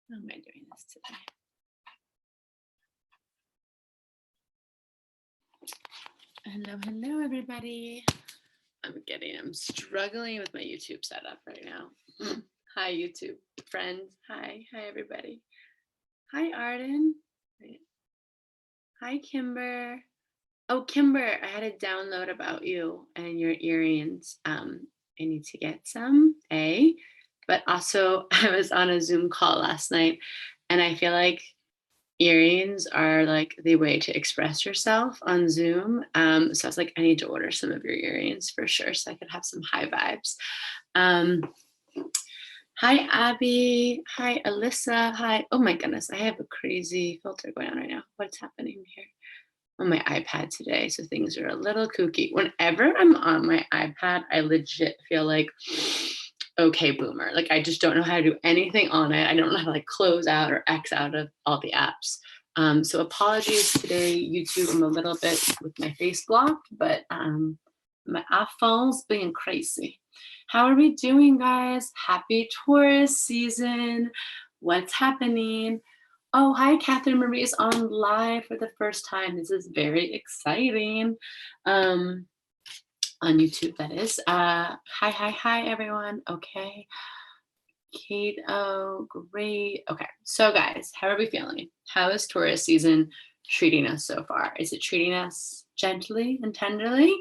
How am I doing this today? Hello, everybody. I'm struggling with my YouTube setup right now. Hi, YouTube friends. Hi, everybody. Hi, Arden. Hi, Kimber. Oh, Kimber, I had a download about you and your earrings. I need to get some, but also I was on a Zoom call last night, and I feel like earrings are like the way to express yourself on Zoom. So I was like, I need to order some of your earrings for sure, so I could have some high vibes. Hi, Abby. Hi, Alyssa. Hi. Oh my goodness, I have a crazy filter going on right now. What's happening here? On my iPad today, so things are a little kooky. Whenever I'm on my iPad, I legit feel like, okay, boomer. Like I just don't know how to do anything on it. I don't know how to like close out or X out of all the apps. So apologies today, YouTube. I'm a little bit with my face blocked, but my iPhone's being crazy. How are we doing, guys? Happy Taurus season. What's happening? Oh, hi, Catherine Marie is on live for the first time. This is very exciting. On YouTube, that is. Hi, everyone. Okay. Kate, oh, great. Okay, so guys, how are we feeling? How is Taurus season treating us so far? Is it treating us gently and tenderly?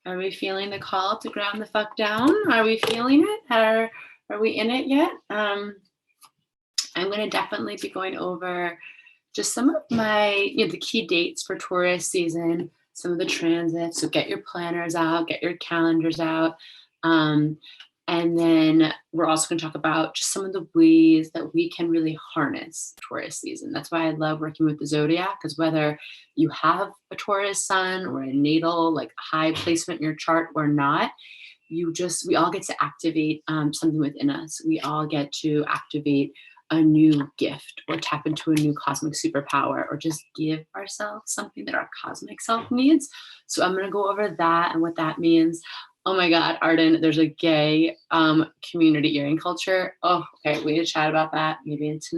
Are we feeling the call to ground the fuck down? Are we feeling it? Are we in it yet? I'm going to definitely be going over just some of my, the key dates for Taurus season, some of the transits. So get your planners out, get your calendars out. And then we're also going to talk about just some of the ways that we can really harness Taurus season. That's why I love working with the zodiac, because whether you have a Taurus sun or a natal, like high placement in your chart or not, we all get to activate something within us. We all get to activate a new gift or tap into a new cosmic superpower or just give ourselves something that our cosmic self needs. So I'm going to go over that and what that means. Oh my God, Arden, there's a gay community earring culture. Oh, okay, we need to chat about that. Maybe it's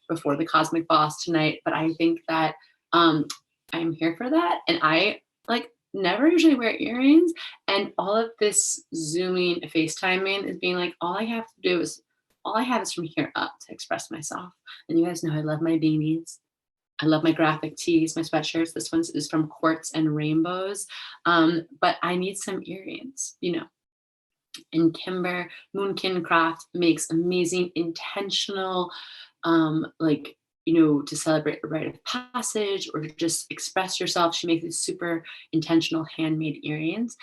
before the cosmic boss tonight, but I think that I'm here for that. And I never usually wear earrings, and all of this Zooming, FaceTiming is being like, all I have is from here up to express myself. And you guys know I love my beanies. I love my graphic tees, my sweatshirts. This one is from Quartz and Rainbows. But I need some earrings, And Kimber Moonkin Craft makes amazing, intentional, to celebrate a rite of passage or to just express yourself. She makes these super intentional handmade earrings.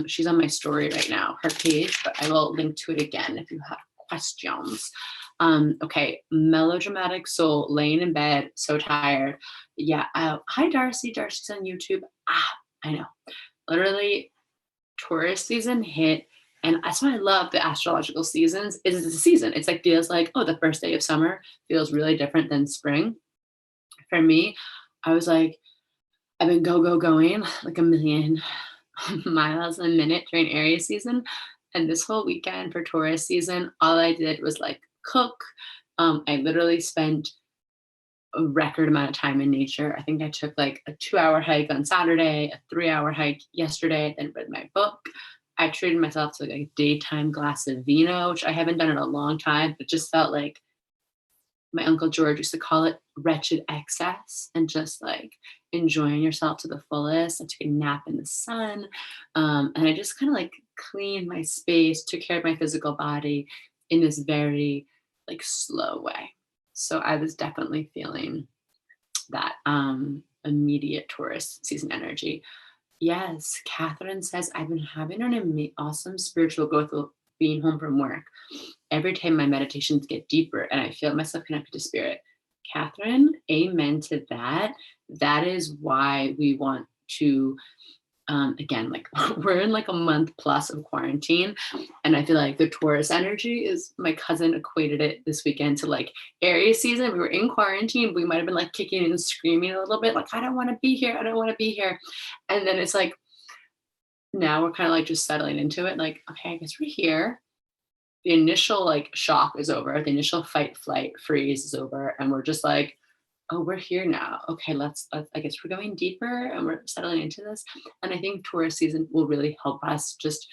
She's on my story right now, her page, but I will link to it again if you have questions. Okay, melodramatic soul, laying in bed, so tired. Yeah. Hi, Darcy. Darcy's on YouTube. I know. Literally, Taurus season hit. And that's why I love the astrological seasons. Is the season. It's like feels like, oh, the first day of summer feels really different than spring. For me, I was like, I've been going like a million miles a minute during Aries season. And this whole weekend for Taurus season, all I did was like cook. I literally spent a record amount of time in nature. I think I took like a 2-hour hike on Saturday, a 3-hour hike yesterday, then read my book. I treated myself to like a daytime glass of vino, which I haven't done in a long time, but just felt like my Uncle George used to call it wretched excess, and just like enjoying yourself to the fullest. I took a nap in the sun. And I just kind of like cleaned my space, took care of my physical body in this very like slow way. So I was definitely feeling that immediate Taurus season energy. Yes, Catherine says, I've been having an awesome spiritual growth with being home from work. Every time my meditations get deeper and I feel myself connected to spirit. Catherine, amen to that. That is why we want to, again, like we're in like a month plus of quarantine. And I feel like the Taurus energy is, my cousin equated it this weekend to like Aries season. We were in quarantine. We might've been like kicking and screaming a little bit, like, I don't want to be here. I don't want to be here. And then it's like, now we're kind of like just settling into it. Like, okay, I guess we're here. the initial like shock is over, the initial fight, flight, freeze is over, and we're just like, oh, we're here now. Okay, let's I guess we're going deeper and we're settling into this. And I think Taurus season will really help us just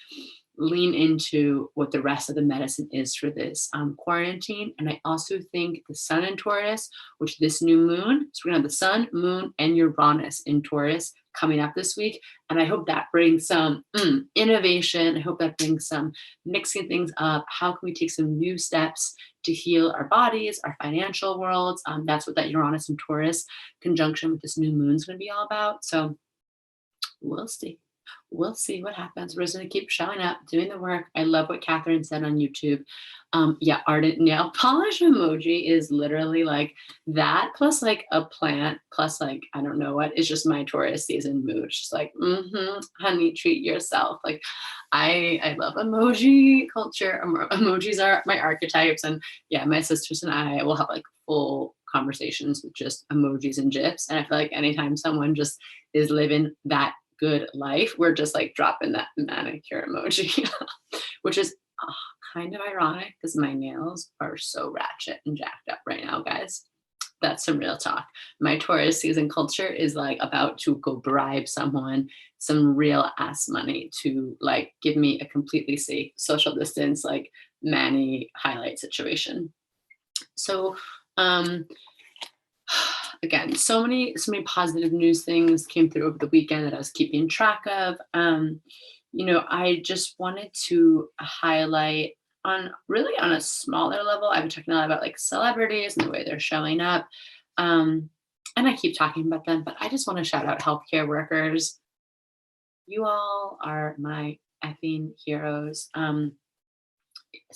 lean into what the rest of the medicine is for this quarantine. And I also think the sun in Taurus, which this new moon, so we're gonna have the sun, moon, and Uranus in Taurus coming up this week. And I hope that brings some innovation. I hope that brings some mixing things up. How can we take some new steps to heal our bodies, our financial worlds? That's what that Uranus and Taurus conjunction with this new moon is going to be all about. So we'll see. We'll see what happens. We're just going to keep showing up, doing the work. I love what Catherine said on YouTube. Yeah, ardent nail polish emoji is literally like that, plus like a plant, plus like, I don't know what, it's just my Taurus season mood. It's just like, honey, treat yourself. Like I love emoji culture. Emojis are my archetypes. And yeah, my sisters and I will have like full conversations with just emojis and GIFs. And I feel like anytime someone just is living that good life, we're just like dropping that manicure emoji, which is kind of ironic because my nails are so ratchet and jacked up right now, guys. That's some real talk. My Taurus season culture is like about to go bribe someone some real ass money to like give me a completely safe social distance, like mani highlight situation. So, again, so many positive news things came through over the weekend that I was keeping track of. I just wanted to highlight on a smaller level. I've been talking a lot about like celebrities and the way they're showing up. And I keep talking about them, but I just want to shout out healthcare workers. You all are my effing heroes. Some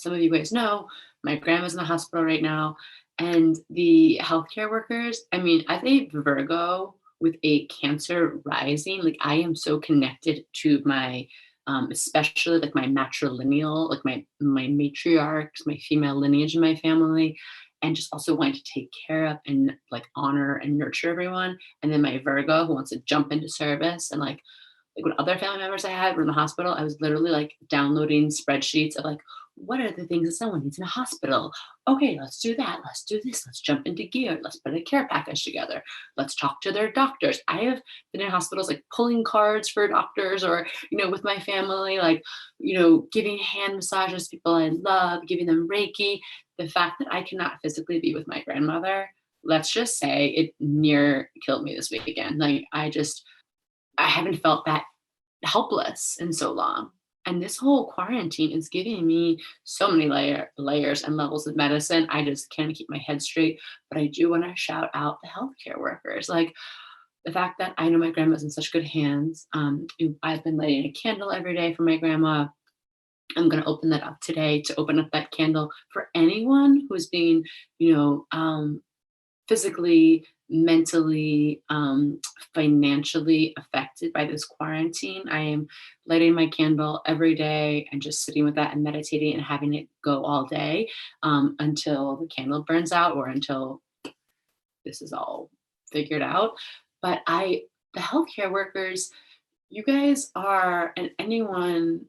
of you guys know my grandma's in the hospital right now, and the healthcare workers, I mean, as a Virgo with a Cancer rising, like I am so connected to my especially like my matrilineal, like my matriarchs, my female lineage in my family, and just also wanting to take care of and like honor and nurture everyone. And then my Virgo who wants to jump into service, and like when other family members I had were in the hospital, I was literally like downloading spreadsheets of like, what are the things that someone needs in a hospital? Okay, let's do that. Let's do this. Let's jump into gear. Let's put a care package together. Let's talk to their doctors. I have been in hospitals like pulling cards for doctors, or, with my family, like, giving hand massages to people I love, giving them Reiki. The fact that I cannot physically be with my grandmother, let's just say it near killed me this weekend. Like I haven't felt that helpless in so long. And this whole quarantine is giving me so many layers and levels of medicine. I just can't keep my head straight. But I do want to shout out the healthcare workers. Like the fact that I know my grandma's in such good hands. I've been lighting a candle every day for my grandma. I'm going to open that up today to open up that candle for anyone who's being, physically, mentally, financially affected by this quarantine. I am lighting my candle every day and just sitting with that and meditating and having it go all day until the candle burns out or until this is all figured out. But the healthcare workers, you guys are, and anyone,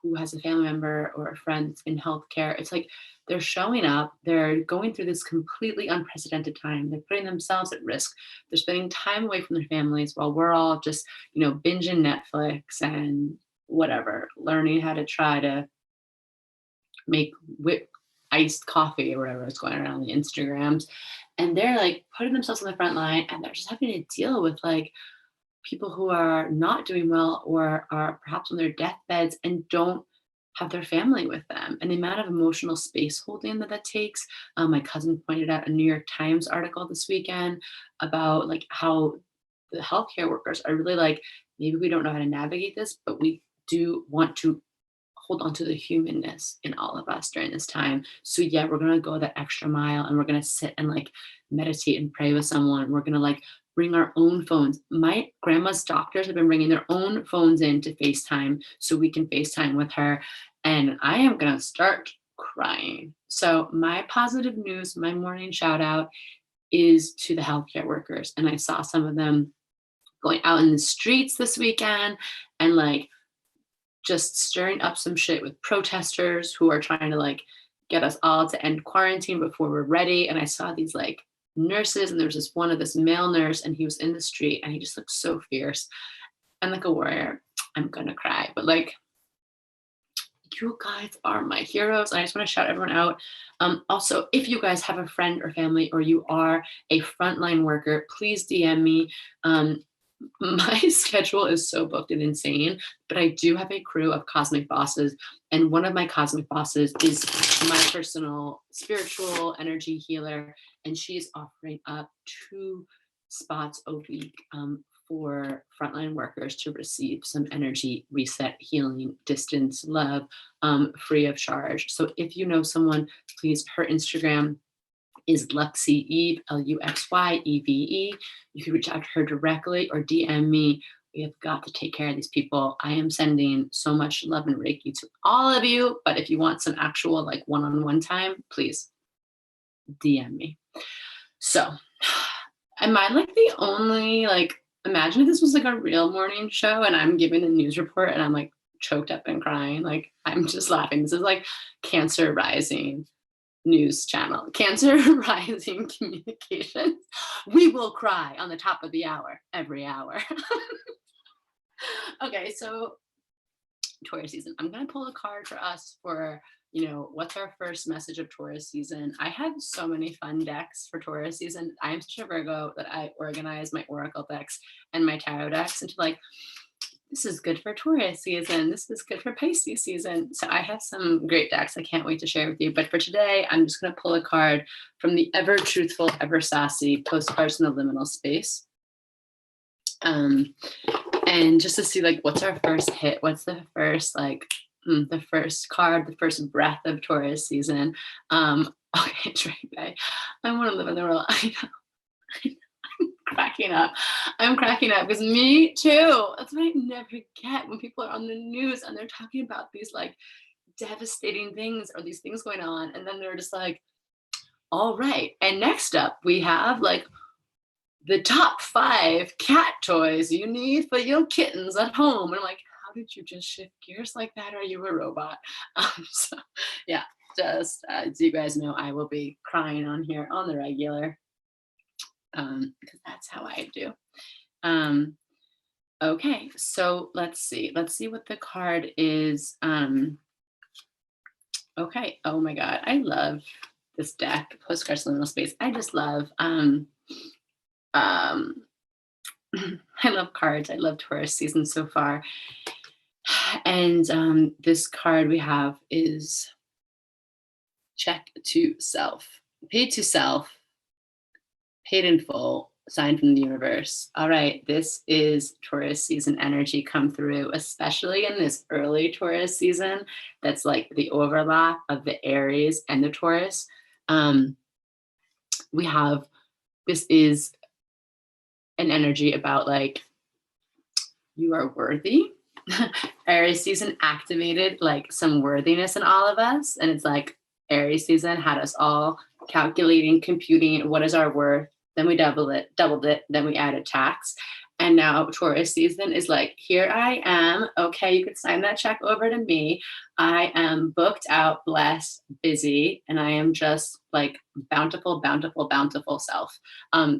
who has a family member or a friend in healthcare, it's like they're showing up, they're going through this completely unprecedented time. They're putting themselves at risk. They're spending time away from their families while we're all just, binging Netflix and whatever, learning how to try to make iced coffee or whatever is going around the Instagrams. And they're like putting themselves on the front line, and they're just having to deal with like people who are not doing well or are perhaps on their deathbeds and don't have their family with them, and the amount of emotional space holding that takes. My cousin pointed out a New York Times article this weekend about like how the healthcare workers are really like, maybe we don't know how to navigate this, but we do want to hold on to the humanness in all of us during this time. So yeah, we're gonna go that extra mile, and we're gonna sit and like meditate and pray with someone. We're gonna like bring our own phones. My grandma's doctors have been bringing their own phones in to FaceTime so we can FaceTime with her. And I am gonna start crying. So my positive news, my morning shout out is to the healthcare workers. And I saw some of them going out in the streets this weekend and like just stirring up some shit with protesters who are trying to like get us all to end quarantine before we're ready. And I saw these like nurses, and there was this male nurse, and he was in the street, and he just looked so fierce and like a warrior. I'm gonna cry, but like, you guys are my heroes. And I just want to shout everyone out. Also, if you guys have a friend or family, or you are a frontline worker, please DM me. My schedule is so booked and insane, but I do have a crew of cosmic bosses. And one of my cosmic bosses is my personal spiritual energy healer. And she's offering up 2 spots a week for frontline workers to receive some energy reset, healing, distance, love, free of charge. So if you know someone, please, her Instagram is Luxy Eve, Luxyeve. You can reach out to her directly or DM me. We have got to take care of these people. I am sending so much love and Reiki to all of you, but if you want some actual like one-on-one time, please DM me. So, am I like the only, like, imagine if this was like a real morning show and I'm giving a news report and I'm like choked up and crying. Like, I'm just laughing. This is like Cancer Rising news channel, Cancer Rising Communications. We will cry on the top of the hour, every hour. Okay, so Taurus season. I'm going to pull a card for us for, what's our first message of Taurus season. I have so many fun decks for Taurus season. I am such a Virgo that I organize my Oracle decks and my tarot decks into like, this is good for Taurus season. This is good for Pisces season. So I have some great decks I can't wait to share with you. But for today, I'm just going to pull a card from the ever truthful, ever sassy Postcards in the Liminal Space. And just to see like, what's our first hit? What's the first like, the first card, the first breath of Taurus season? Okay, Drake, I want to live in the world. I know. I'm cracking up because me too. That's what I never get when people are on the news and they're talking about these like devastating things or these things going on. And then they're just like, all right. And next up, we have like the top 5 cat toys you need for your kittens at home. And I'm like, how did you just shift gears like that? Are you a robot? So yeah, just as you guys know, I will be crying on here on the regular. Because that's how I do. Okay, so let's see what the card is. Okay, oh my God, I love this deck, Postcards Liminal Space. I just love, I love cards. I love Taurus season so far. And this card we have is check to self, paid to self, paid in full, sign from the universe. All right, this is Taurus season energy come through, especially in this early Taurus season. That's like the overlap of the Aries and the Taurus. We have, this is an energy about like, you are worthy. Aries season activated like some worthiness in all of us. And it's like Aries season had us all calculating, computing what is our worth. Then we doubled it, then we added tax. And now Taurus season is like, here I am. Okay, you could sign that check over to me. I am booked out, blessed, busy, and I am just like bountiful, bountiful, bountiful self.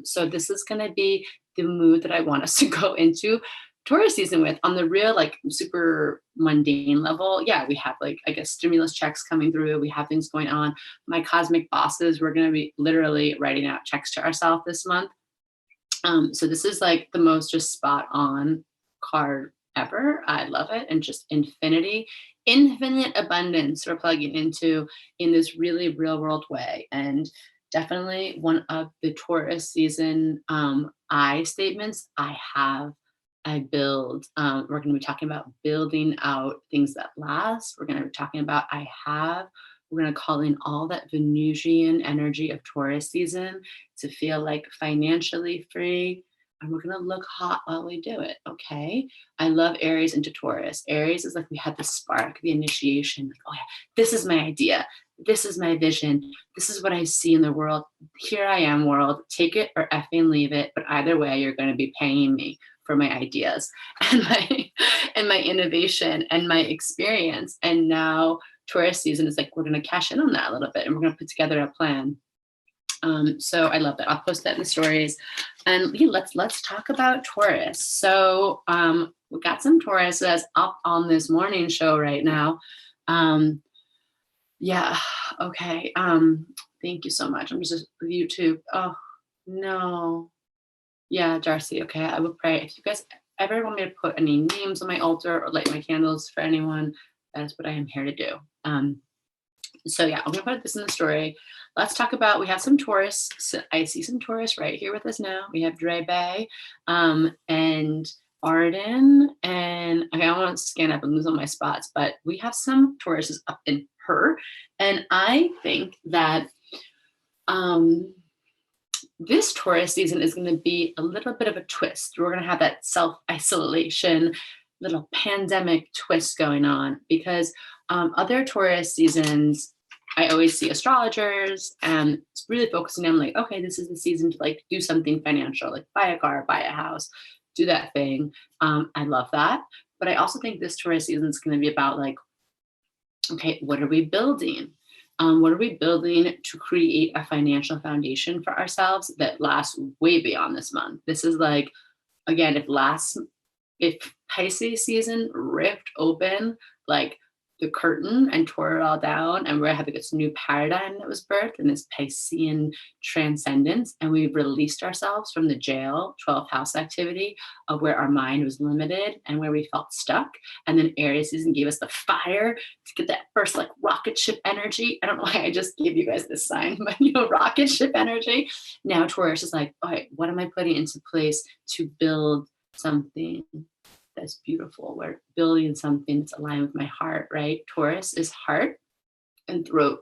So this is going to be the mood that I want us to go into Taurus season with. On the real, like super mundane level, yeah, we have like, I guess, stimulus checks coming through. We have things going on. My cosmic bosses, we're going to be literally writing out checks to ourselves this month. So this is like the most just spot on card ever. I love it. And just infinite abundance we're plugging into in this really real world way. And definitely one of the Taurus season I statements I build. We're going to be talking about building out things that last. We're going to be talking about we're going to call in all that Venusian energy of Taurus season to feel like financially free. And we're going to look hot while we do it. Okay. I love Aries into Taurus. Aries is like, we had the spark, the initiation. Like, oh yeah, this is my idea. This is my vision. This is what I see in the world. Here I am, world. Take it or effing leave it. But either way, you're going to be paying me for my ideas and my innovation and my experience. And now Taurus season is like, we're going to cash in on that a little bit and we're going to put together a plan. So I love that. I'll post that in the stories. And yeah, let's talk about Taurus. So we got some Tauruses up on this morning show right now. Yeah. Okay. Thank you so much. I'm just YouTube. Oh no. Yeah, Darcy. Okay. I will pray. If you guys ever want me to put any names on my altar or light my candles for anyone, that is what I am here to do. So yeah, I'm gonna put this in the story. Let's talk about, we have some Taurus. So I see some Taurus right here with us now. We have Dre Bay, and Arden, and okay, I want to scan up and lose all my spots, but we have some Tauruses up in her. And I think that this Taurus season is going to be a little bit of a twist. We're going to have that self-isolation, little pandemic twist going on, because other Taurus seasons, I always see astrologers and it's really focusing on like, okay, this is the season to like do something financial, like buy a car, buy a house, do that thing. I love that. But I also think this Taurus season is going to be about like, okay, what are we building? What are we building to create a financial foundation for ourselves that lasts way beyond this month? This is like, again, if Pisces season ripped open like the curtain and tore it all down, and we're having this new paradigm that was birthed in this Piscean transcendence, and we've released ourselves from the jail 12th house activity of where our mind was limited and where we felt stuck. And then Aries season gave us the fire to get that first like rocket ship energy. I don't know why I just gave you guys this sign, but rocket ship energy. Now Taurus is like, all right, what am I putting into place to build something that's beautiful? We're building something that's aligned with my heart, right? Taurus is heart and throat.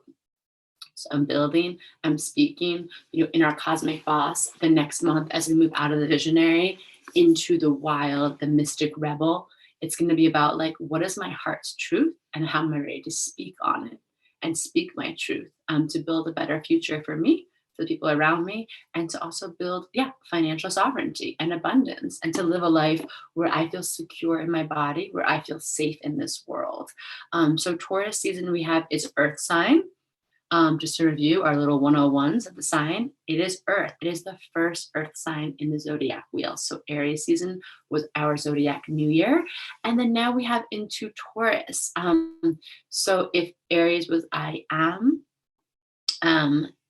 So I'm building, I'm speaking, in our cosmic boss the next month as we move out of the visionary into the wild, the mystic rebel. It's going to be about like, what is my heart's truth and how am I ready to speak on it and speak my truth to build a better future for me, for the people around me, and to also build, financial sovereignty and abundance, and to live a life where I feel secure in my body, where I feel safe in this world. So Taurus season we have is Earth sign. Just to review our little 101s of the sign, it is Earth. It is the first Earth sign in the zodiac wheel. So Aries season was our zodiac new year. And then now we have into Taurus. So if Aries was I am,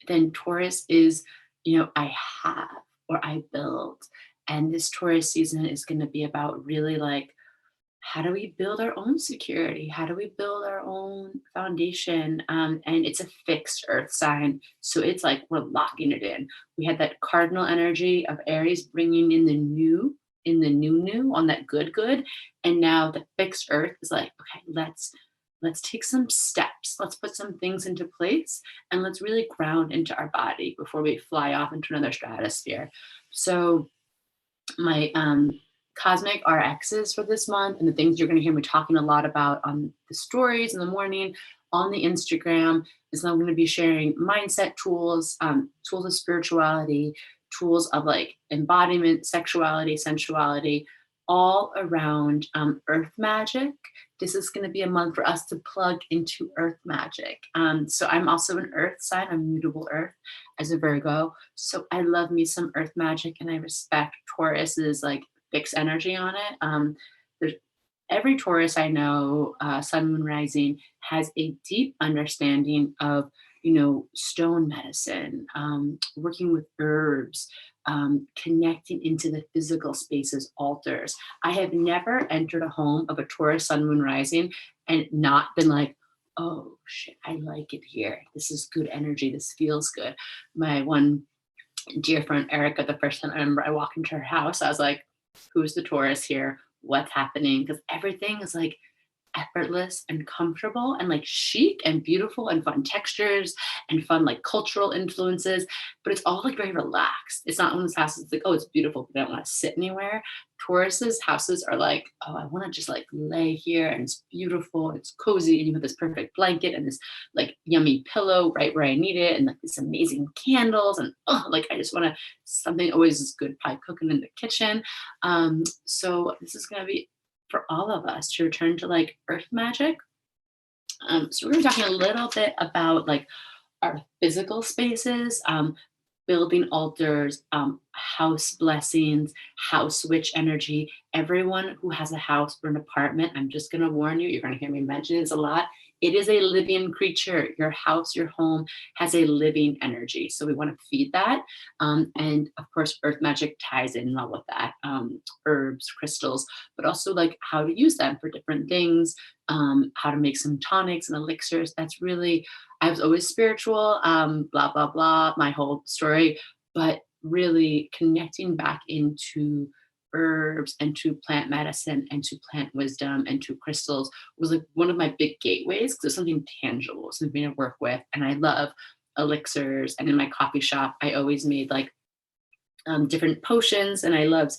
then Taurus is, I have or I build. And this Taurus season is going to be about really like, how do we build our own security? How do we build our own foundation? And it's a fixed Earth sign. So it's like we're locking it in. We had that cardinal energy of Aries bringing in the new, on that good. And now the fixed Earth is like, okay, let's take some steps. Let's put some things into place and let's really ground into our body before we fly off into another stratosphere. So my cosmic RXs for this month and the things you're going to hear me talking a lot about on the stories in the morning, on the Instagram, is I'm going to be sharing mindset tools, tools of spirituality, tools of like embodiment, sexuality, sensuality, all around earth magic. This is going to be a month for us to plug into earth magic. So I'm also an earth sign. I'm mutable earth as a Virgo. So I love me some earth magic and I respect Taurus's like fixed energy on it. There's every Taurus I know, sun, moon, rising, has a deep understanding of, stone medicine, working with herbs, connecting into the physical spaces, altars. I have never entered a home of a Taurus sun, moon, rising and not been like, oh shit, I like it here. This is good energy. This feels good. My one dear friend, Erica, the first time I remember I walked into her house, I was like, who's the Taurus here? What's happening? Because everything is like effortless and comfortable and like chic and beautiful and fun textures and fun like cultural influences, but it's all like very relaxed. It's not one of those houses that's like, oh, it's beautiful, but I don't want to sit anywhere. Taurus's houses are like, oh, I want to just like lay here and it's beautiful, it's cozy, and you have this perfect blanket and this like yummy pillow right where I need it, and like these amazing candles, and oh, like I just want to something always is good pie cooking in the kitchen. So this is gonna be for all of us to return to like earth magic. So we're gonna be talking a little bit about like our physical spaces, building altars, house blessings, house witch energy. Everyone who has a house or an apartment, I'm just going to warn you, you're going to hear me mention this a lot. It is a living creature. Your house, your home has a living energy. So we want to feed that. And of course, earth magic ties in well with that. Herbs, crystals, but also like how to use them for different things, how to make some tonics and elixirs. That's really, I was always spiritual, blah, blah, blah, my whole story, but really connecting back into herbs and to plant medicine and to plant wisdom and to crystals was like one of my big gateways because it's something tangible, something to work with. And I love elixirs. And in my coffee shop, I always made like different potions. And I loved,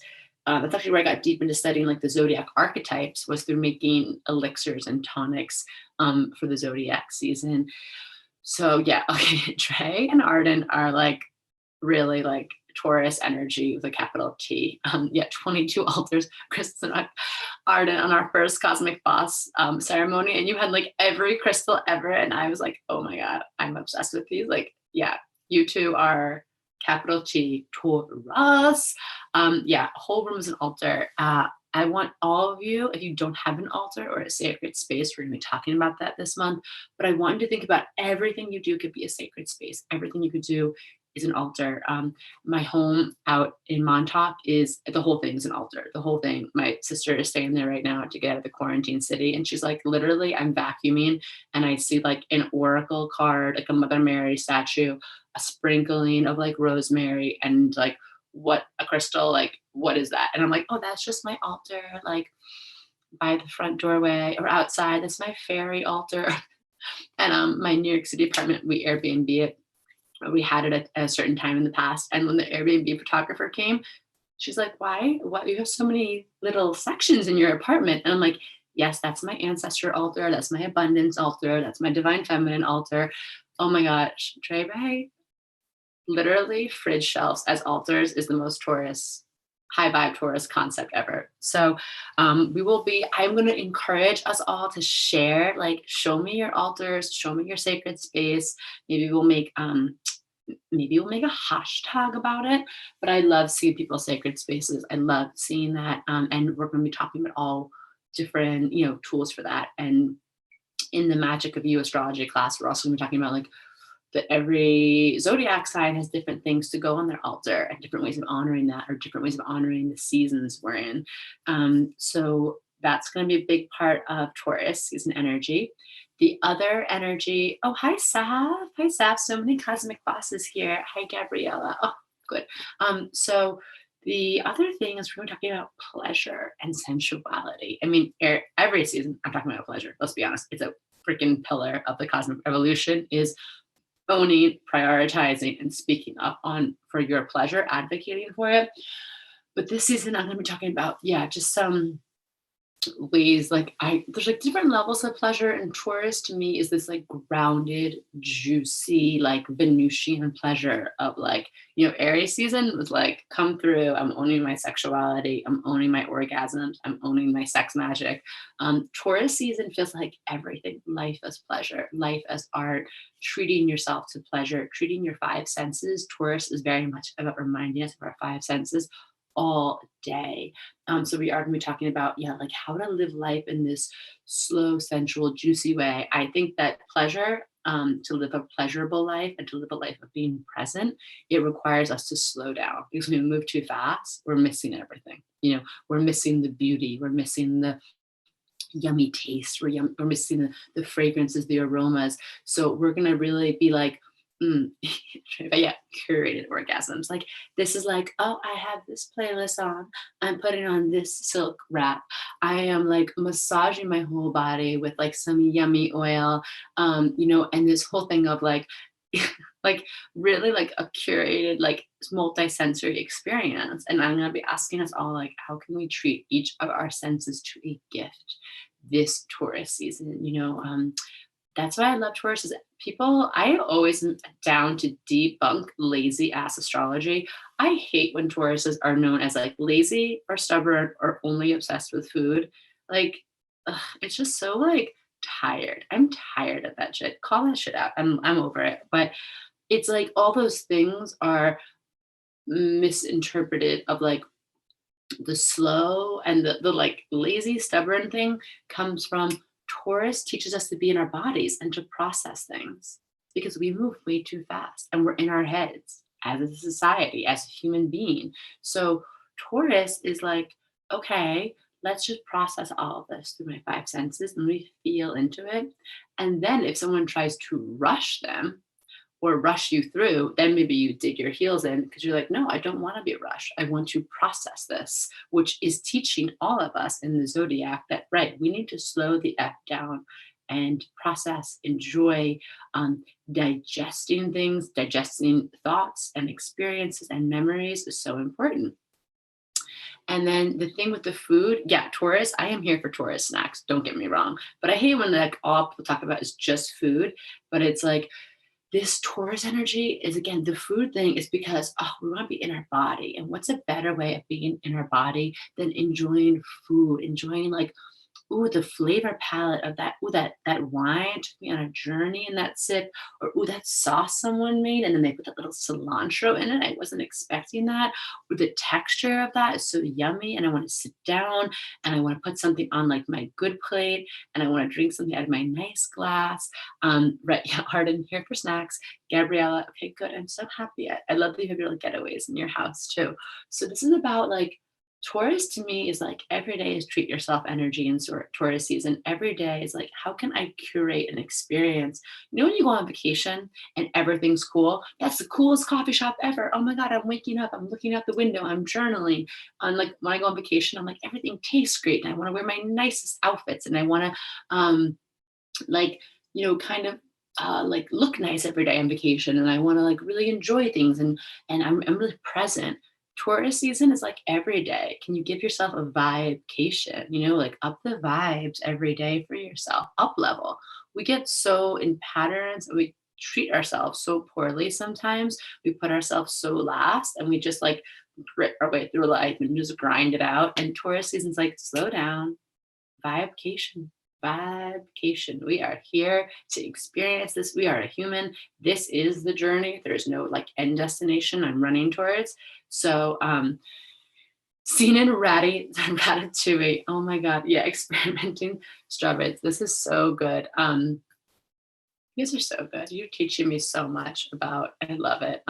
that's actually where I got deep into studying like the zodiac archetypes, was through making elixirs and tonics for the zodiac season. So yeah, okay, Trey and Arden are like really like Taurus energy with a capital T. Yeah, 22 altars, Kristen and Arden on our first Cosmic Boss ceremony, and you had like every crystal ever, and I was like, oh my god, I'm obsessed with these. Like, yeah, you two are capital T Taurus. Yeah, whole room is an altar. I want all of you, if you don't have an altar or a sacred space, we're going to be talking about that this month, but I want you to think about everything you do could be a sacred space. Everything you could do is an altar. My home out in Montauk is, the whole thing is an altar. The whole thing. My sister is staying there right now to get out of the quarantine city. And she's like, literally, I'm vacuuming and I see like an oracle card, like a Mother Mary statue, a sprinkling of like rosemary, and like, what a crystal, like what is that? And I'm like, oh, that's just my altar, like by the front doorway or outside. That's my fairy altar. And my New York City apartment, we Airbnb it. We had it at a certain time in the past. And when the Airbnb photographer came, she's like, why? What, you have so many little sections in your apartment? And I'm like, yes, that's my ancestor altar. That's my abundance altar. That's my divine feminine altar. Oh my gosh, Trey Bay, literally fridge shelves as altars is the most Taurus, high vibe Taurus concept ever. So I'm going to encourage us all to share, like, show me your altars, show me your sacred space. Maybe we'll make a hashtag about it, but I love seeing people's sacred spaces. I love seeing that. And we're going to be talking about all different, tools for that. And in the Magic of You astrology class, we're also going to be talking about like that every zodiac sign has different things to go on their altar and different ways of honoring that, or different ways of honoring the seasons we're in. So that's going to be a big part of Taurus season energy. The other energy, oh, hi, Sav. Hi, Sav. So many cosmic bosses here. Hi, Gabriella. Oh, good. So the other thing is we're talking about pleasure and sensuality. I mean, every season I'm talking about pleasure. Let's be honest. It's a freaking pillar of the cosmic evolution, is owning, prioritizing, and speaking up on for your pleasure, advocating for it. But this season, I'm going to be talking about, just some ways, like there's like different levels of pleasure, and Taurus to me is this like grounded, juicy, like Venusian pleasure of like, Aries season was like, come through, I'm owning my sexuality, I'm owning my orgasms, I'm owning my sex magic. Taurus season feels like everything, life as pleasure, life as art, treating yourself to pleasure, treating your five senses. Taurus is very much about reminding us of our five senses all day. So we are going to be talking about, like how to live life in this slow, sensual, juicy way. I think that pleasure, to live a pleasurable life and to live a life of being present, it requires us to slow down, because when we move too fast, we're missing everything. We're missing the beauty, we're missing the yummy taste, we're missing the fragrances, the aromas. So we're going to really be like Mm, but yeah, curated orgasms. Like this is like, oh, I have this playlist on. I'm putting on this silk wrap. I am like massaging my whole body with like some yummy oil, and this whole thing of like, like really like a curated, like multi-sensory experience. And I'm gonna be asking us all like, how can we treat each of our senses to a gift this Taurus season? That's why I love Taurus is people I always am down to debunk lazy ass astrology. I hate when Tauruses are known as like lazy or stubborn or only obsessed with food. Like, it's just so like tired. I'm tired of that shit. Call that shit out. I'm over it. But it's like all those things are misinterpreted of like the slow and the like lazy stubborn thing comes from Taurus teaches us to be in our bodies and to process things because we move way too fast and we're in our heads as a society, as a human being. So Taurus is like, okay, let's just process all of this through my five senses and we feel into it. And then if someone tries to rush them, or rush you through, then maybe you dig your heels in because you're like, no, I don't want to be rushed. I want to process this, which is teaching all of us in the zodiac that, right, we need to slow the F down and process, enjoy, digesting things, digesting thoughts and experiences and memories is so important. And then the thing with the food, yeah, Taurus, I am here for Taurus snacks. Don't get me wrong. But I hate when like all people talk about is just food. But it's like this Taurus energy is again the food thing is because we want to be in our body. And what's a better way of being in our body than enjoying food, enjoying like ooh, the flavor palette of that, ooh, that wine took me on a journey in that sip, or ooh, that sauce someone made, and then they put that little cilantro in it. I wasn't expecting that. Or the texture of that is so yummy, and I want to sit down and I want to put something on like my good plate, and I want to drink something out of my nice glass. Right, yeah, Arden here for snacks. Gabriella, okay, good. I'm so happy. I love that you have your little getaways in your house too. So this is about like Taurus to me is like every day is treat yourself energy in Taurus season. Every day is like, how can I curate an experience? You know, when you go on vacation and everything's cool, that's the coolest coffee shop ever. Oh my God, I'm waking up, I'm looking out the window, I'm journaling. And like when I go on vacation, I'm like, everything tastes great. And I want to wear my nicest outfits and I want to like, kind of like look nice every day on vacation and I want to like really enjoy things and I'm really present. Taurus season is like every day. Can you give yourself a vibecation? Like up the vibes every day for yourself, up level. We get so in patterns and we treat ourselves so poorly sometimes. We put ourselves so last and we just like grit our way through life and just grind it out. And Taurus season's like slow down, vibecation, vibecation. We are here to experience this. We are a human. This is the journey. There's no like end destination I'm running towards. So seen in Ratatouille. Oh my God. Yeah, experimenting strawberries. This is so good. You guys are so good. You're teaching me so much about, I love it.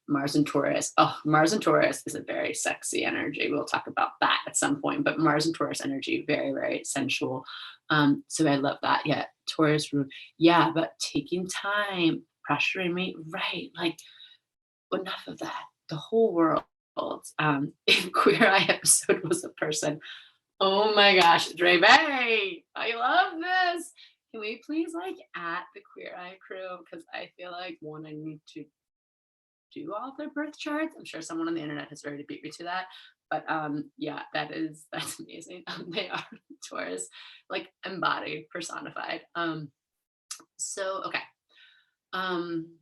Mars and Taurus. Oh, Mars and Taurus is a very sexy energy. We'll talk about that at some point, but Mars and Taurus energy, very, very sensual. So I love that. Yeah, Taurus, yeah, but taking time, pressuring me, right? Like enough of that. The whole world. If Queer Eye episode was a person, oh my gosh, Dre Bay, I love this. Can we please like at the Queer Eye crew? Because I feel like one, I need to do all their birth charts. I'm sure someone on the internet has already beat me to that. But yeah, that's amazing. They are Taurus, like embodied, personified. So okay. Um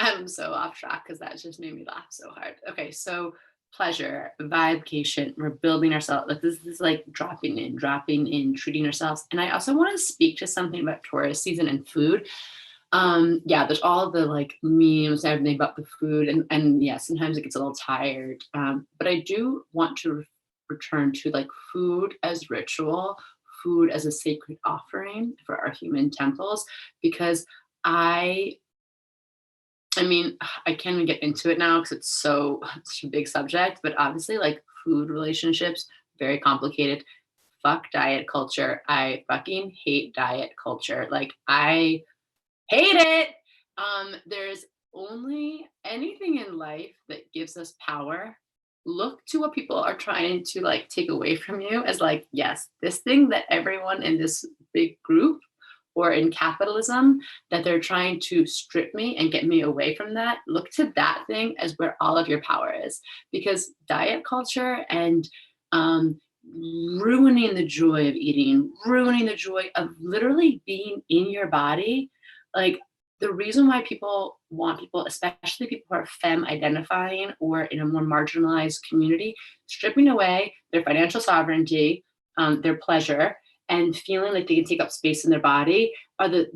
I'm so off track because that just made me laugh so hard. Okay, so pleasure, vibecation, we're building ourselves. Like this is like dropping in, treating ourselves. And I also want to speak to something about Taurus season and food. Yeah, there's all the like memes and everything about the food, and yeah, sometimes it gets a little tired. But I do want to return to like food as ritual, food as a sacred offering for our human temples, because I I mean, I can't even get into it now because it's so such a big subject, but obviously, like food relationships, very complicated. Fuck diet culture. I fucking hate diet culture. Like, I hate it. There's only anything in life that gives us power. Look to what people are trying to like take away from you as like, yes, this thing that everyone in this big group or in capitalism that they're trying to strip me and get me away from that. Look to that thing as where all of your power is. Because diet culture and um, ruining the joy of eating, ruining the joy of literally being in your body, like the reason why people want people, especially people who are femme identifying or in a more marginalized community, stripping away their financial sovereignty, their pleasure, and feeling like they can take up space in their body are the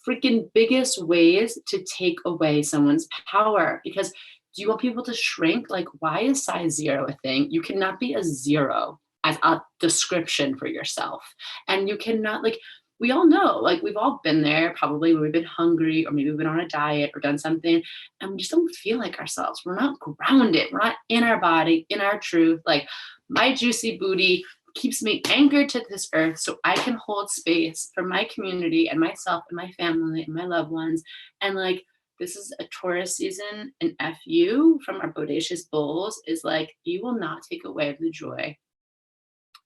freaking biggest ways to take away someone's power. Because do you want people to shrink? Like, why is size zero a thing? You cannot be a zero as a description for yourself. And you cannot, like, we all know, like, we've all been there probably when we've been hungry or maybe we've been on a diet or done something and we just don't feel like ourselves. We're not grounded. We're not in our body, in our truth. Like, my juicy booty keeps me anchored to this earth so I can hold space for my community and myself and my family and my loved ones. And like, this is a Taurus season, and FU from our bodacious bulls is like, you will not take away the joy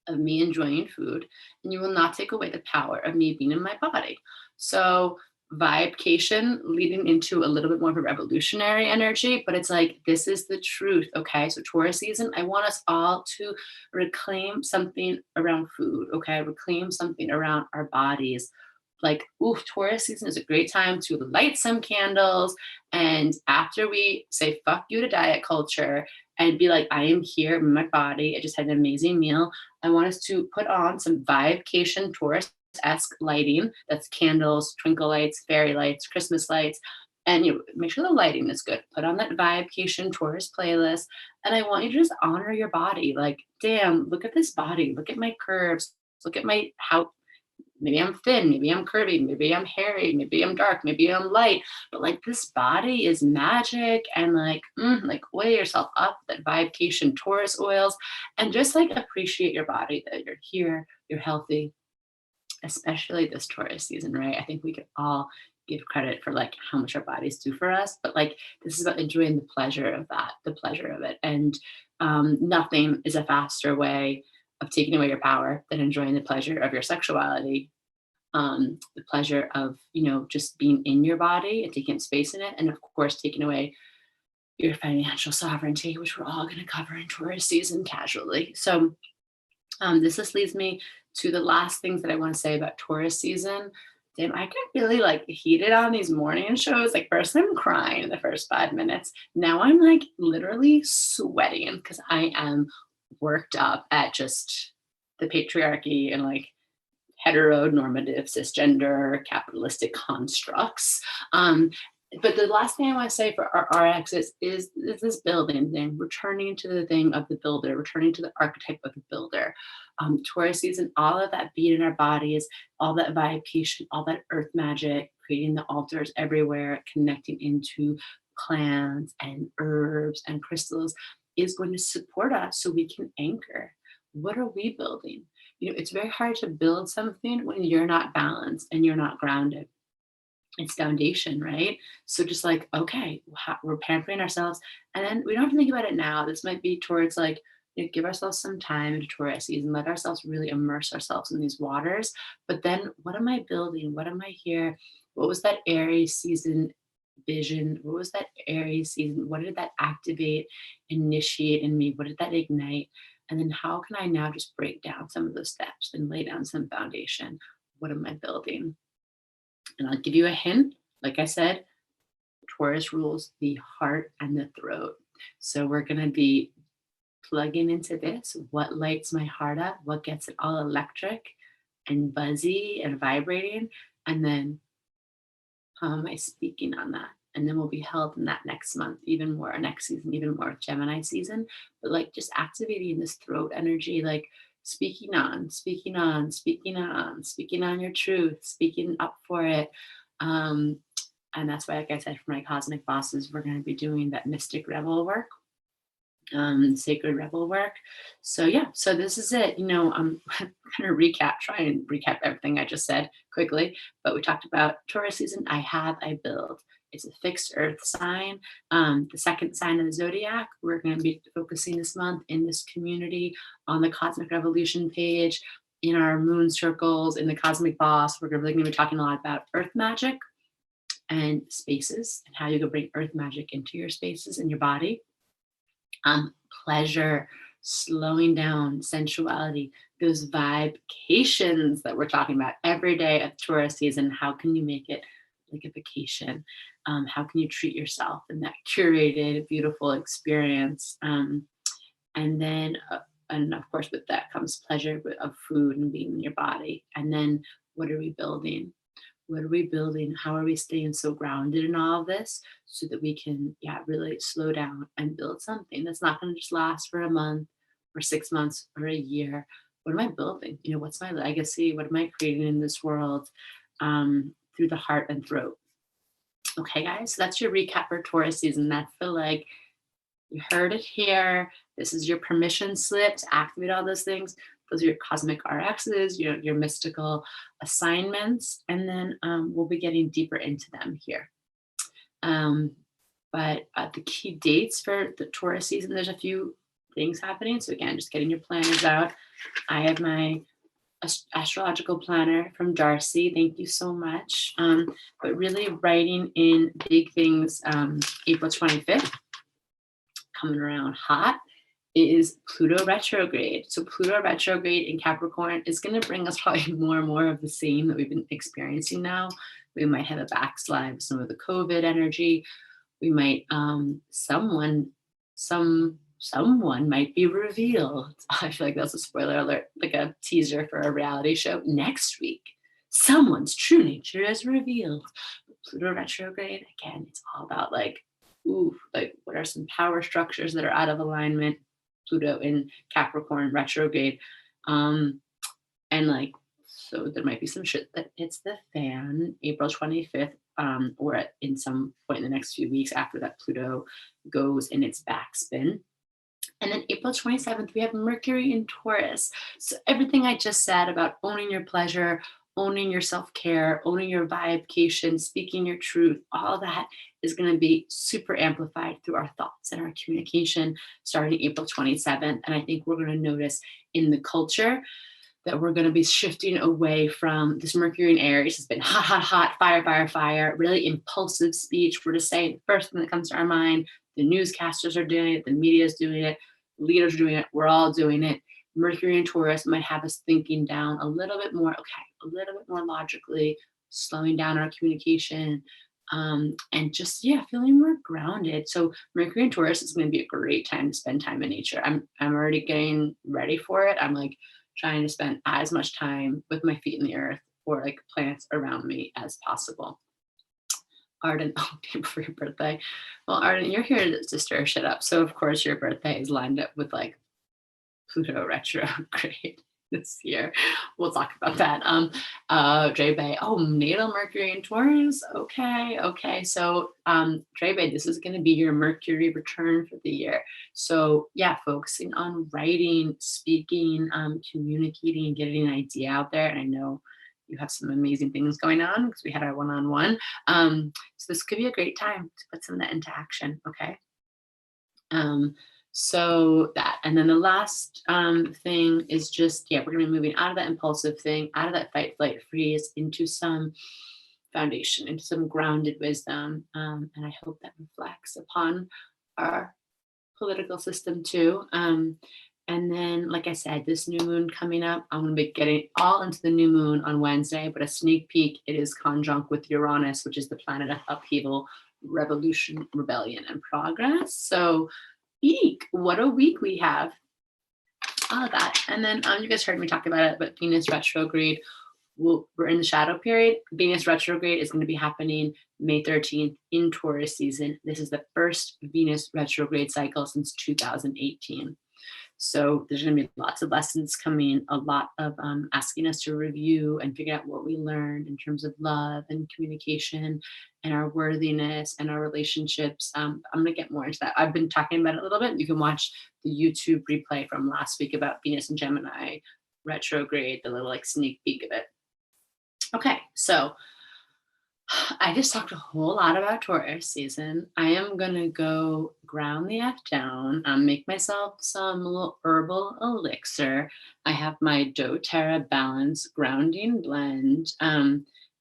of me enjoying food, and you will not take away the power of me being in my body. So, vibecation leading into a little bit more of a revolutionary energy, but it's like, this is the truth. Okay. So, Taurus season, I want us all to reclaim something around food. Okay. Reclaim something around our bodies. Like, oof, Taurus season is a great time to light some candles. And after we say fuck you to diet culture and be like, I am here in my body, I just had an amazing meal. I want us to put on some Vibecation Taurus-esque lighting. That's candles, twinkle lights, fairy lights, Christmas lights. And you make sure the lighting is good. Put on that Vibecation Taurus playlist. And I want you to just honor your body. Like, damn, look at this body. Look at my curves. Look at my how maybe I'm thin, maybe I'm curvy, maybe I'm hairy, maybe I'm dark, maybe I'm light, but like this body is magic. And like oil yourself up with that Vibecation Taurus oils and just like appreciate your body that you're here, you're healthy, especially this Taurus season, right? I think we could all give credit for like how much our bodies do for us, but like this is about enjoying the pleasure of that, the pleasure of it. And nothing is a faster way of taking away your power than enjoying the pleasure of your sexuality, the pleasure of, just being in your body and taking space in it. And of course, taking away your financial sovereignty, which we're all going to cover in Taurus season casually. So this just leads me to the last things that I want to say about Taurus season. Damn, I get really like heated on these morning shows. Like first I'm crying in the first 5 minutes. Now I'm like literally sweating because I am worked up at just the patriarchy and like heteronormative cisgender capitalistic constructs. But the last thing I want to say for our RXs is this building thing, returning to the thing of the builder, returning to the archetype of the builder. Taurus season, all of that being in our bodies, all that vibration, all that earth magic, creating the altars everywhere, connecting into plants and herbs and crystals is going to support us so we can anchor. What are we building? It's very hard to build something when you're not balanced and you're not grounded. It's foundation, right? So just like, okay, we're pampering ourselves. And then we don't have to think about it now. This might be towards like, give ourselves some time into Taurus season, let ourselves really immerse ourselves in these waters. But then what am I building? What am I here? What was that Aries season vision? What was that Aries season? What did that activate, initiate in me? What did that ignite? And then how can I now just break down some of those steps and lay down some foundation? What am I building? And I'll give you a hint. Like I said, Taurus rules the heart and the throat. So we're going to be plugging into this. What lights my heart up? What gets it all electric and buzzy and vibrating? And then how am I speaking on that? And then we'll be held in that next month, even more, next season, even more, Gemini season. But like just activating this throat energy, like speaking on, speaking on, speaking on, speaking on your truth, speaking up for it. And that's why, like I said, for my cosmic bosses, we're going to be doing that mystic rebel work. sacred rebel work. So yeah, so this is it. I'm gonna try and recap everything I just said quickly. But we talked about Taurus season. I build. It's a fixed earth sign. The second sign of the zodiac. We're going to be focusing this month in this community on the Cosmic Revolution page, in our moon circles, in the Cosmic Boss. We're really going to be talking a lot about earth magic and spaces and how you can bring earth magic into your spaces in your body. Pleasure, slowing down, sensuality, those vibrations that we're talking about every day of Taurus season. How can you make it like a vacation? How can you treat yourself in that curated, beautiful experience? And then, and of course, with that comes pleasure of food and being in your body. And then, what are we building? What are we building? How are we staying so grounded in all of this so that we can, really slow down and build something that's not going to just last for a month or 6 months or a year? What am I building? What's my legacy? What am I creating in this world through the heart and throat? Okay, guys, so that's your recap for Taurus season. I feel like you heard it here. This is your permission slip to activate all those things. Those are your cosmic RXs, your mystical assignments, and then we'll be getting deeper into them here. But the key dates for the Taurus season, there's a few things happening. So again, just getting your planners out. I have my astrological planner from Darcy. Thank you so much. But really writing in big things, April 25th, coming around hot, is Pluto retrograde. So Pluto retrograde in Capricorn is going to bring us probably more and more of the same that we've been experiencing now. We might have a backslide with some of the COVID energy. We might, someone might be revealed. I feel like that's a spoiler alert, like a teaser for a reality show. Next week, someone's true nature is revealed. Pluto retrograde, again, it's all about like what are some power structures that are out of alignment? Pluto in Capricorn retrograde. And so there might be some shit that hits the fan April 25th, or in some point in the next few weeks after that Pluto goes in its backspin. And then April 27th, we have Mercury in Taurus. So everything I just said about owning your pleasure, owning your self-care, owning your vibecation, speaking your truth, all that is going to be super amplified through our thoughts and our communication starting April 27th. And I think we're going to notice in the culture that we're going to be shifting away from this Mercury in Aries. It's been hot, hot, hot, fire, fire, fire, really impulsive speech. We're just saying the first thing that comes to our mind. The newscasters are doing it. The media is doing it. Leaders are doing it. We're all doing it. Mercury and Taurus might have us thinking down a little bit more, a little bit more logically, slowing down our communication, and just, feeling more grounded. So Mercury and Taurus is going to be a great time to spend time in nature. I'm already getting ready for it. I'm like trying to spend as much time with my feet in the earth or like plants around me as possible. Arden, day before your birthday. Well, Arden, you're here to stir shit up. So of course your birthday is lined up with like Pluto retrograde this year. We'll talk about that. Dre Bay, natal Mercury in Taurus. Okay. So Dre Bay, this is going to be your Mercury return for the year. So focusing on writing, speaking, communicating, getting an idea out there. And I know you have some amazing things going on because we had our one-on-one. So this could be a great time to put some of that into action. Okay. So that, and then the last thing is just, we're going to be moving out of that impulsive thing, out of that fight, flight, freeze into some foundation, into some grounded wisdom. And I hope that reflects upon our political system too. And then, like I said, this new moon coming up, I'm going to be getting all into the new moon on Wednesday, but a sneak peek, it is conjunct with Uranus, which is the planet of upheaval, revolution, rebellion, and progress. So eek, what a week we have. All of that. And then you guys heard me talk about it, but Venus retrograde, we're in the shadow period. Venus retrograde is going to be happening May 13th in Taurus season. This is the first Venus retrograde cycle since 2018. So there's going to be lots of lessons coming, a lot of asking us to review and figure out what we learned in terms of love and communication and our worthiness and our relationships. I'm going to get more into that. I've been talking about it a little bit. You can watch the YouTube replay from last week about Venus and Gemini retrograde, the little like sneak peek of it. Okay, so I just talked a whole lot about Taurus season. I am gonna go ground the F down, make myself some little herbal elixir. I have my doTERRA Balance grounding blend. I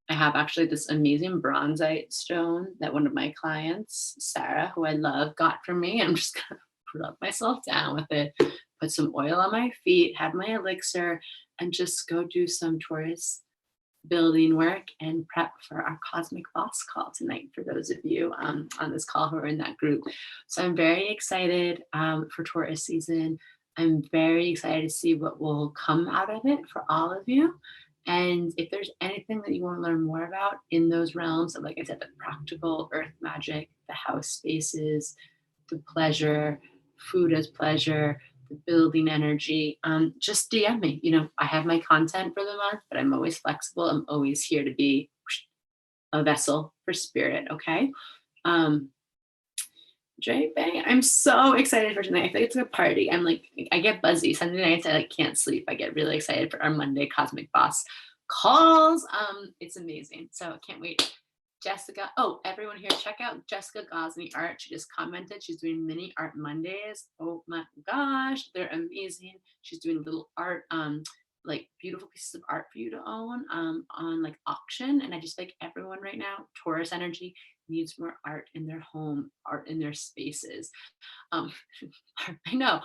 have actually this amazing bronzite stone that one of my clients, Sarah, who I love, got for me. I'm just gonna rub myself down with it, put some oil on my feet, have my elixir, and just go do some Taurus building work and prep for our Cosmic Boss call tonight for those of you on this call who are in that group. So I'm very excited for Taurus season. I'm very excited to see what will come out of it for all of you. And if there's anything that you want to learn more about in those realms of, like I said, the practical earth magic, the house spaces, the pleasure, food as pleasure, the building energy, just DM me. I have my content for the month, but I'm always flexible. I'm always here to be a vessel for spirit. Okay. Dre Bang, I'm so excited for tonight. I feel like it's a party. I get buzzy. Sunday nights I can't sleep. I get really excited for our Monday Cosmic Boss calls. It's amazing. So can't wait. Jessica, everyone here, check out Jessica Gosney Art. She just commented. She's doing mini art Mondays. Oh my gosh, they're amazing. She's doing little art, like beautiful pieces of art for you to own on like auction. And I just like everyone right now, Taurus energy needs more art in their home, art in their spaces. I know.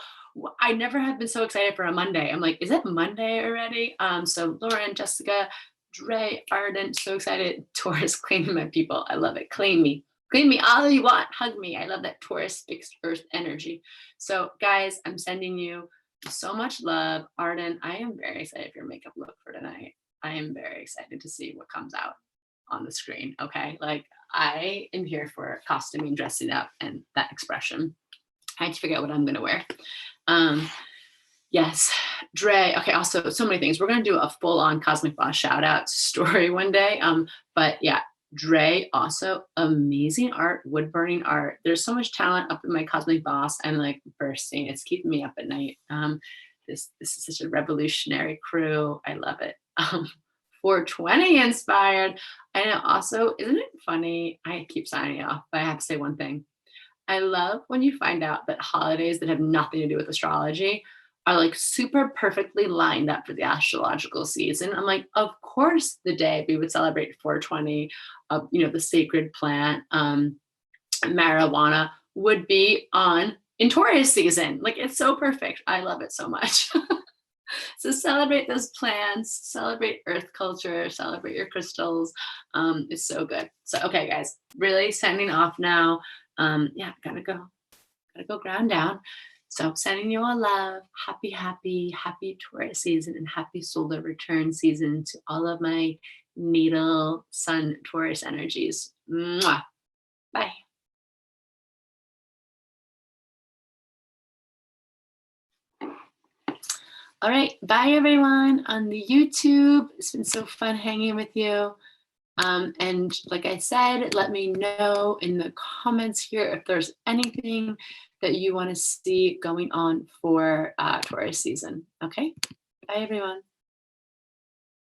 I never have been so excited for a Monday. I'm like, is it Monday already? So Lauren, Jessica, Dre, Ardent, so excited. Taurus claiming my people. I love it. Claim me. Claim me all you want. Hug me. I love that Taurus fixed earth energy. So guys, I'm sending you so much love. Arden, I am very excited for your makeup look for tonight. I am very excited to see what comes out on the screen. Okay. Like I am here for costuming, dressing up, and that expression. I had to figure out what I'm going to wear. Yes, Dre. Okay, also so many things. We're gonna do a full-on Cosmic Boss shout-out story one day. But yeah, Dre also amazing art, wood burning art. There's so much talent up in my Cosmic Boss. I'm like bursting. It's keeping me up at night. This is such a revolutionary crew. I love it. 420 inspired. I know. Also, isn't it funny? I keep signing off, but I have to say one thing. I love when you find out that holidays that have nothing to do with astrology are like super perfectly lined up for the astrological season. I'm like, of course, the day we would celebrate 420, the sacred plant, marijuana would be in Taurus season. Like, it's so perfect. I love it so much. So celebrate those plants, celebrate earth culture, celebrate your crystals. It's so good. So, okay, guys, really sending off now. Gotta go ground down. So sending you all love, happy Taurus season and happy solar return season to all of my natal sun Taurus energies. Mwah. Bye. All right. Bye, everyone on the YouTube. It's been so fun hanging with you. And like I said, let me know in the comments here if there's anything that you want to see going on for Taurus season. Okay. Bye, everyone.